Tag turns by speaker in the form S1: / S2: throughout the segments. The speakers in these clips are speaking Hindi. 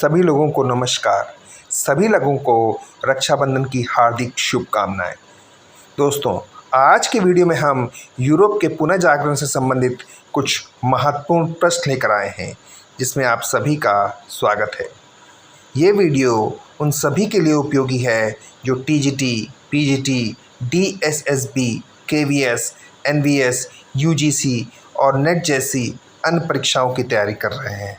S1: सभी लोगों को नमस्कार। सभी लोगों को रक्षाबंधन की हार्दिक शुभकामनाएं। दोस्तों, आज के वीडियो में हम यूरोप के पुनः जागरण से संबंधित कुछ महत्वपूर्ण प्रश्न लेकर आए हैं, जिसमें आप सभी का स्वागत है। ये वीडियो उन सभी के लिए उपयोगी है जो TGT, PGT, DSSB, KVS, NVS, UGC और नेट जैसी अन्य परीक्षाओं की तैयारी कर रहे हैं।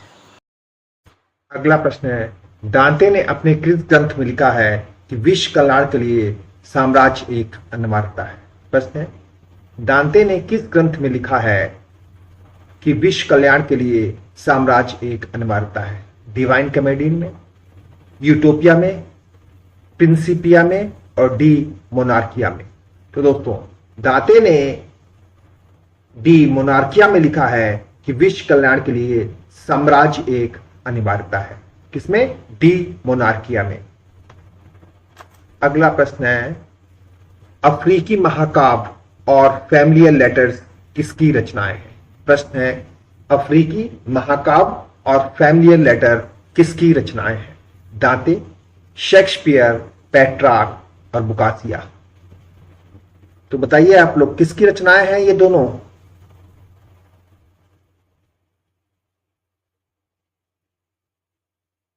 S2: अगला प्रश्न है, दांते ने अपने कृत ग्रंथ में लिखा है कि विश्व कल्याण के लिए साम्राज्य एक अनिवार्यता है। प्रश्न है, दांते ने किस ग्रंथ में लिखा है कि विश्व कल्याण के लिए साम्राज्य एक अनिवार्यता है? डिवाइन कॉमेडी में, यूटोपिया में, प्रिंसिपिया में और डी मोनार्किया में। तो दोस्तों, दांते ने डी मोनार्किया में लिखा है कि विश्व कल्याण के लिए साम्राज्य एक अनिवार्यता है। किसमें? डी मोनार्किया में। अगला प्रश्न है, अफ्रीकी महाकाव्य और फैमिलियर लेटर्स किसकी रचनाएं हैं? प्रश्न है, अफ्रीकी महाकाव्य और फैमिलियर लेटर किसकी रचनाएं हैं? दांते, शेक्सपियर, पेट्रार्क और बुकासिया। तो बताइए आप लोग, किसकी रचनाएं हैं ये दोनों?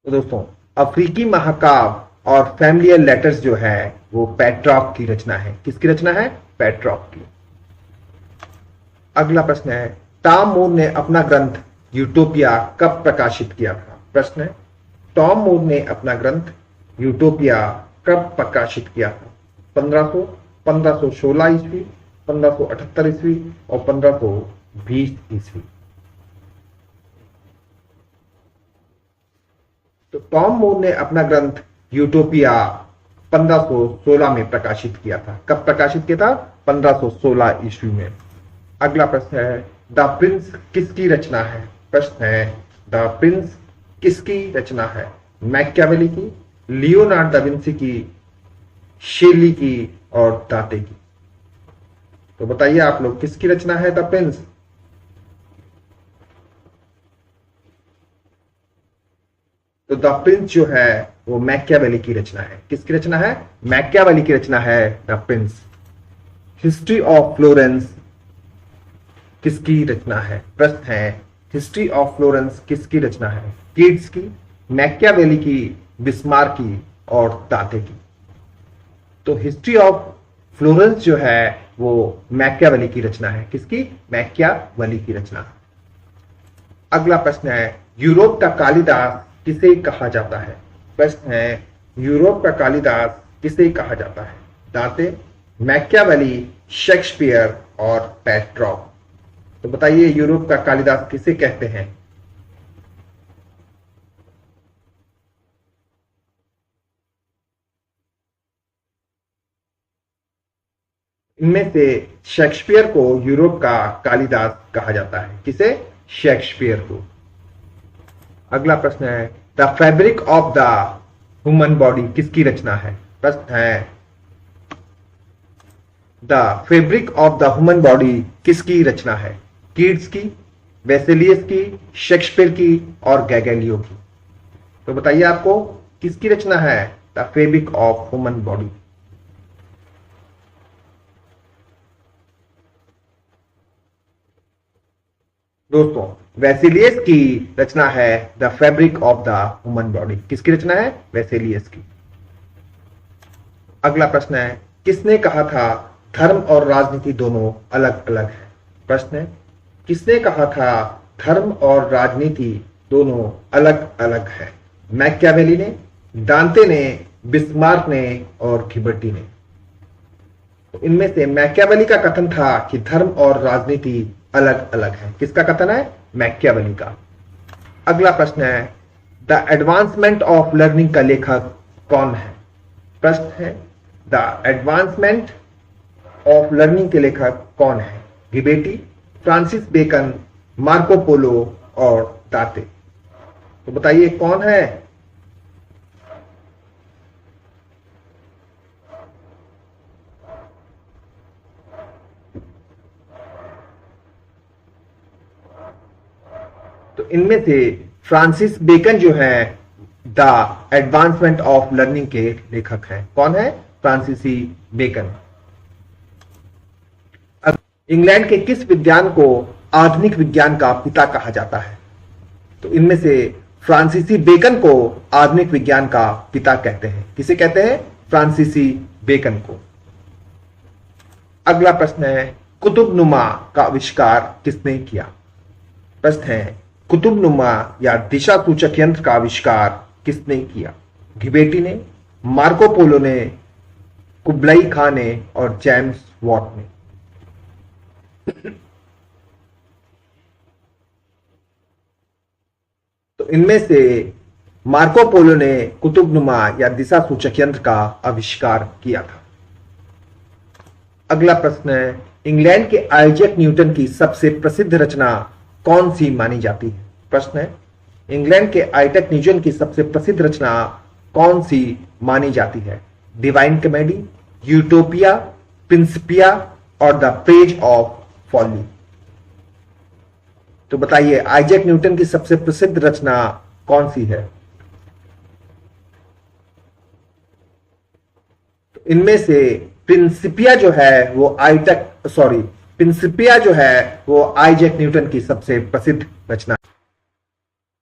S2: तो दोस्तों, अफ्रीकी महाकाव्य और फैमिलियर लेटर्स जो है वो पेट्रार्क की रचना है। किसकी रचना है? पेट्रार्क की। अगला प्रश्न है, टॉम मूर ने अपना ग्रंथ यूटोपिया कब प्रकाशित किया था? प्रश्न है, टॉम मूर ने अपना ग्रंथ यूटोपिया कब प्रकाशित किया था? 1500, 1516 ईस्वी, 1578 ईस्वी और 1520 ईस्वी। तो टॉम मूर ने अपना ग्रंथ यूटोपिया 1516 में प्रकाशित किया था। कब प्रकाशित किया था? 1516 ईस्वी में। अगला प्रश्न है, द प्रिंस किसकी रचना है? प्रश्न है, द प्रिंस किसकी रचना है? मैकियावेली की, लियोनार्ड दा विंसी की, शेली की और दांते की। तो बताइए आप लोग, किसकी रचना है द प्रिंस? तो द प्रिंस जो है वो मैकियावेली की रचना है। किसकी रचना है? मैकियावेली की रचना है the Prince. History of Florence किसकी रचना है? प्रश्न है, हिस्ट्री ऑफ फ्लोरेंस किसकी रचना है? कीट्स की, मैकियावेली की, बिस्मार्क की और दांते की। तो हिस्ट्री ऑफ फ्लोरेंस जो है वो मैकियावेली की रचना है। किसकी? मैकियावेली की रचना। अगला प्रश्न है, यूरोप का कालिदास किसे कहा जाता है? प्रश्न है, यूरोप का कालिदास किसे कहा जाता है? दांते, मैकियावेली, शेक्सपियर और पेट्रार्क। तो बताइए, यूरोप का कालिदास किसे कहते हैं? इनमें से शेक्सपियर को यूरोप का कालिदास कहा जाता है। किसे? शेक्सपियर को। अगला प्रश्न है, the fabric of the human body किसकी रचना है? प्रश्न है, the fabric of the human body किसकी रचना है? कीट्स की, वेसेलियस की, शेक्सपियर की और गैगेलियो की। तो बताइए आपको, किसकी रचना है the fabric of human body? दोस्तों, वेसेलियस की रचना है the fabric of the human body. किसकी रचना है? वेसेलियस की। अगला प्रश्न है, किसने कहा था धर्म और राजनीति दोनों अलग अलग है? प्रश्न है, किसने कहा था धर्म और राजनीति दोनों अलग अलग है? मैकियावेली ने, दांते ने, बिस्मार्क ने और घिबर्टी ने। तो इनमें से मैकियावेली का कथन था कि धर्म और राजनीति अलग अलग है। किसका कथन है? मैकियावेली का। अगला प्रश्न है, द एडवांसमेंट ऑफ लर्निंग का लेखक कौन है? प्रश्न है, द एडवांसमेंट ऑफ लर्निंग के लेखक कौन है? घिबेटी, फ्रांसिस बेकन, मार्को पोलो और दांते। तो बताइए, कौन है? तो इनमें से फ्रांसिस बेकन जो है द एडवांसमेंट ऑफ लर्निंग के लेखक हैं। कौन है? फ्रांसीसी बेकन। इंग्लैंड के किस विज्ञान को आधुनिक विज्ञान का पिता कहा जाता है? तो इनमें से फ्रांसीसी बेकन को आधुनिक विज्ञान का पिता कहते हैं। किसे कहते हैं? फ्रांसीसी बेकन को। अगला प्रश्न है, कुतुबनुमा का आविष्कार किसने किया? प्रश्न है, कुतुबनुमा या दिशा सूचक यंत्र का आविष्कार किसने किया? घिबेटी ने, मार्को पोलो ने, कुबलाई खां ने और जेम्स वॉट ने। तो इनमें से मार्को पोलो ने कुतुबनुमा या दिशा सूचक यंत्र का आविष्कार किया था। अगला प्रश्न है, इंग्लैंड के आइजैक न्यूटन की सबसे प्रसिद्ध रचना कौन सी मानी जाती है? प्रश्न है, इंग्लैंड के आइजैक न्यूटन की सबसे प्रसिद्ध रचना कौन सी मानी जाती है? डिवाइन कॉमेडी, यूटोपिया, प्रिंसिपिया और द पेज ऑफ फॉली। तो बताइए, आइजैक न्यूटन की सबसे प्रसिद्ध रचना कौन सी है? तो इनमें से प्रिंसिपिया जो है वो आइजैक न्यूटन की सबसे प्रसिद्ध रचना।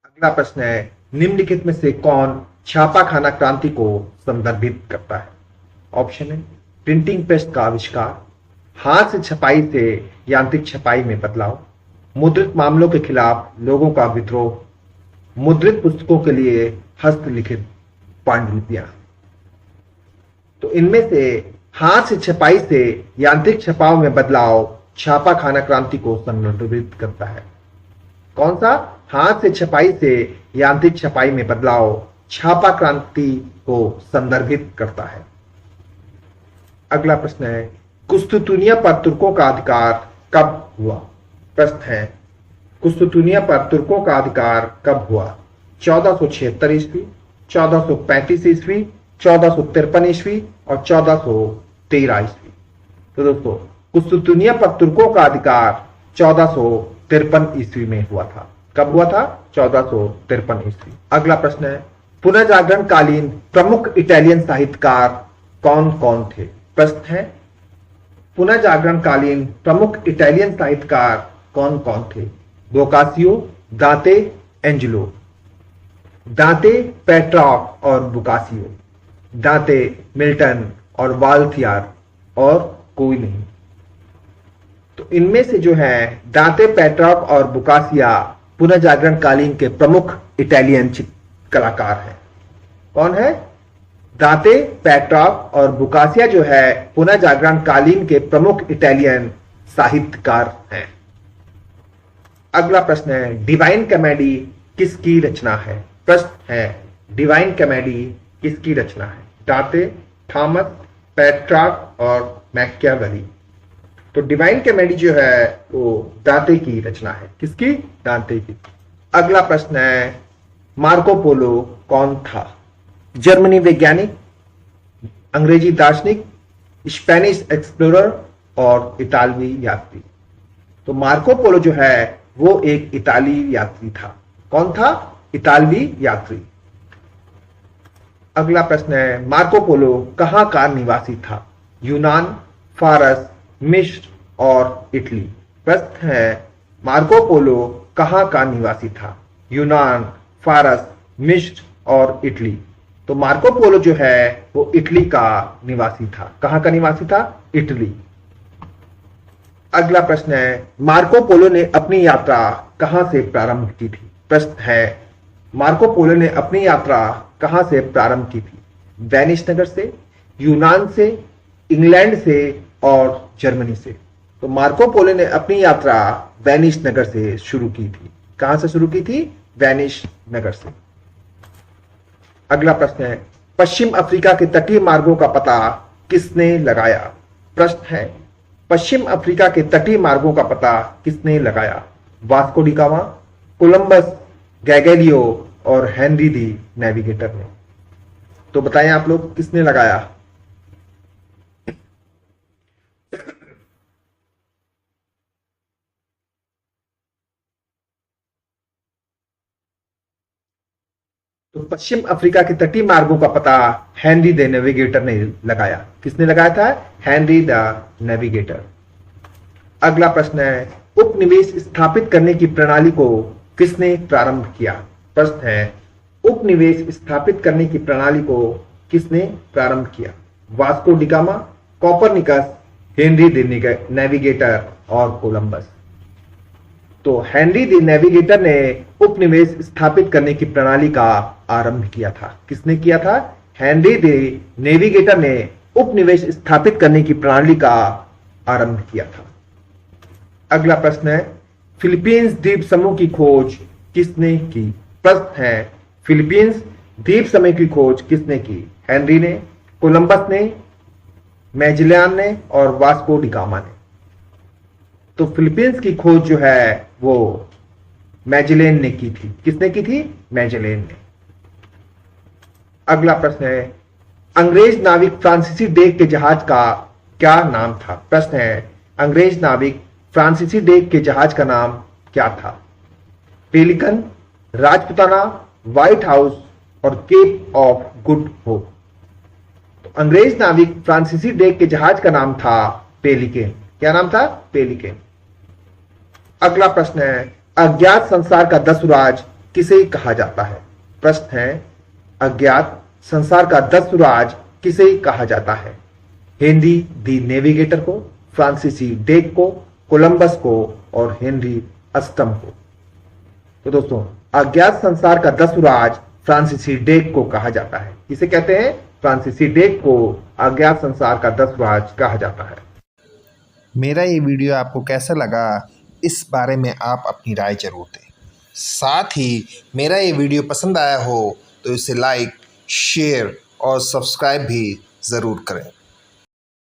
S2: अगला प्रश्न है, निम्नलिखित में से कौन छापाखाना क्रांति को संदर्भित करता है? ऑप्शन है, प्रिंटिंग प्रेस का आविष्कार, हाथ से छपाई से यांत्रिक छपाई में बदलाव, मुद्रित मामलों के खिलाफ लोगों का विद्रोह, मुद्रित पुस्तकों के लिए हस्तलिखित पांडुलिपियां। तो इनमें से हाथ से छपाई से यांत्रिक छपाव में बदलाव छापाखाना क्रांति को संदर्भित करता है। कौन सा? हाथ से छपाई से यांत्रिक छपाई में बदलाव छापा क्रांति को संदर्भित करता है। अगला प्रश्न है, कुस्तुतुनिया पर तुर्कों का अधिकार कब हुआ? प्रश्न है, कुस्तुतुनिया पर तुर्कों का अधिकार कब हुआ? 1476 ईस्वी, 1435 ईस्वी, 1453 ईस्वी और 1413 ईस्वी। तो दोस्तों, कुस्तुतुनिया पर तुर्कों का अधिकार 1453 ईस्वी में हुआ था। कब हुआ था? 1453 ईस्वी। अगला प्रश्न है, पुनर्जागरण कालीन प्रमुख इटालियन साहित्यकार कौन कौन थे? प्रश्न है, पुनर्जागरण कालीन प्रमुख इटालियन साहित्यकार कौन कौन थे? बोकासियो, दांते, एंजेलो। दांते, पेट्रॉक और बुकासियो। दांते, मिल्टन और वाल्थियार और कोई नहीं। तो इनमें से जो है दांते, पेट्रॉक और बुकासिया पुनर्जागरण कालीन के प्रमुख इटालियन कलाकार हैं। कौन है? दांते, पेट्रॉक और बुकासिया जो है पुनर्जागरण कालीन के प्रमुख इटालियन साहित्यकार हैं। अगला प्रश्न है, डिवाइन कॉमेडी किसकी रचना है? प्रश्न है, डिवाइन कॉमेडी किसकी रचना है? दांते, थॉमस, पेट्रॉक और मैकियावेली। तो डिवाइन कॉमेडी जो है वो दांते की रचना है। किसकी? दांते की। अगला प्रश्न है, मार्को पोलो कौन था? जर्मनी वैज्ञानिक, अंग्रेजी दार्शनिक, स्पेनिश एक्सप्लोरर और इतालवी यात्री। तो मार्को पोलो जो है वो एक इताली यात्री था। कौन था? इतालवी यात्री। अगला प्रश्न है, मार्को पोलो कहां का निवासी था? यूनान, फारस, मिस्र और इटली। प्रश्न है, मार्को पोलो कहां का निवासी था? यूनान, फारस, मिस्र और इटली। तो मार्को पोलो जो है वो इटली का निवासी था। कहां का निवासी था? इटली। अगला प्रश्न है, मार्को पोलो ने अपनी यात्रा कहां से प्रारंभ की थी? प्रश्न है, मार्को पोलो ने अपनी यात्रा कहां से प्रारंभ की थी? वेनिस नगर से, यूनान से, इंग्लैंड से और जर्मनी से। तो मार्को पोलो ने अपनी यात्रा वेनिस नगर से शुरू की थी। कहां से शुरू की थी? वेनिस नगर से। अगला प्रश्न है, पश्चिम अफ्रीका के तटीय मार्गों का पता किसने लगाया? प्रश्न है, पश्चिम अफ्रीका के तटीय मार्गों का पता किसने लगाया? वास्को डी गामा, कोलंबस, गैगेलियो और हेनरी दी नेविगेटर ने। तो बताएं आप लोग, किसने लगाया? तो पश्चिम अफ्रीका के तटीय मार्गों का पता हेनरी द नेविगेटर ने लगाया। किसने लगाया था? Henry the navigator. अगला प्रश्न है, उपनिवेश स्थापित करने की प्रणाली को किसने प्रारंभ किया? प्रश्न है, उपनिवेश स्थापित करने की प्रणाली को किसने प्रारंभ किया? Vasco D gamma, Copernicus, Henry the navigator और कोलंबस। तो हेनरी द नेविगेटर ने उपनिवेश स्थापित करने की प्रणाली का आरंभ किया था। किसने किया था? हेनरी द नेविगेटर ने उपनिवेश स्थापित करने की प्रणाली का आरंभ किया था। अगला प्रश्न है, फिलीपींस द्वीप समूह की खोज किसने की? प्रश्न है, फिलीपींस द्वीप समूह की खोज किसने की? हेनरी ने, कोलंबस ने, मैजेलान ने और वास्को डी गामा ने। तो फिलीपींस की खोज जो है वो मैजेलेन ने की थी। किसने की थी? मैजेलेन ने। अगला प्रश्न है, अंग्रेज नाविक फ्रांसीसी डेक के जहाज का क्या नाम था? प्रश्न है, अंग्रेज नाविक फ्रांसीसी डेक के जहाज का नाम क्या था? पेलिकन, राजपुताना, व्हाइट हाउस और केप ऑफ गुड होप। तो अंग्रेज नाविक फ्रांसीसी डेक के जहाज का नाम था पेलिकन। क्या नाम था? पेलिकन। अगला प्रश्न है, अज्ञात संसार का दस्युराज किसे कहा जाता है? प्रश्न है, अज्ञात संसार का दस्युराज किसे कहा जाता है? हेनरी द नेविगेटर को, फ्रांसीसी डेक को, कोलंबस को और हेनरी अष्टम को। तो दोस्तों, अज्ञात संसार का दस्युराज फ्रांसीसी डेक को कहा जाता है। किसे कहते हैं? फ्रांसीसी डेक को अज्ञात संसार का दस्युराज कहा जाता है।
S1: मेरा ये वीडियो आपको कैसा लगा, इस बारे में आप अपनी राय जरूर दें। साथ ही मेरा ये वीडियो पसंद आया हो तो इसे लाइक, शेयर और सब्सक्राइब भी ज़रूर करें।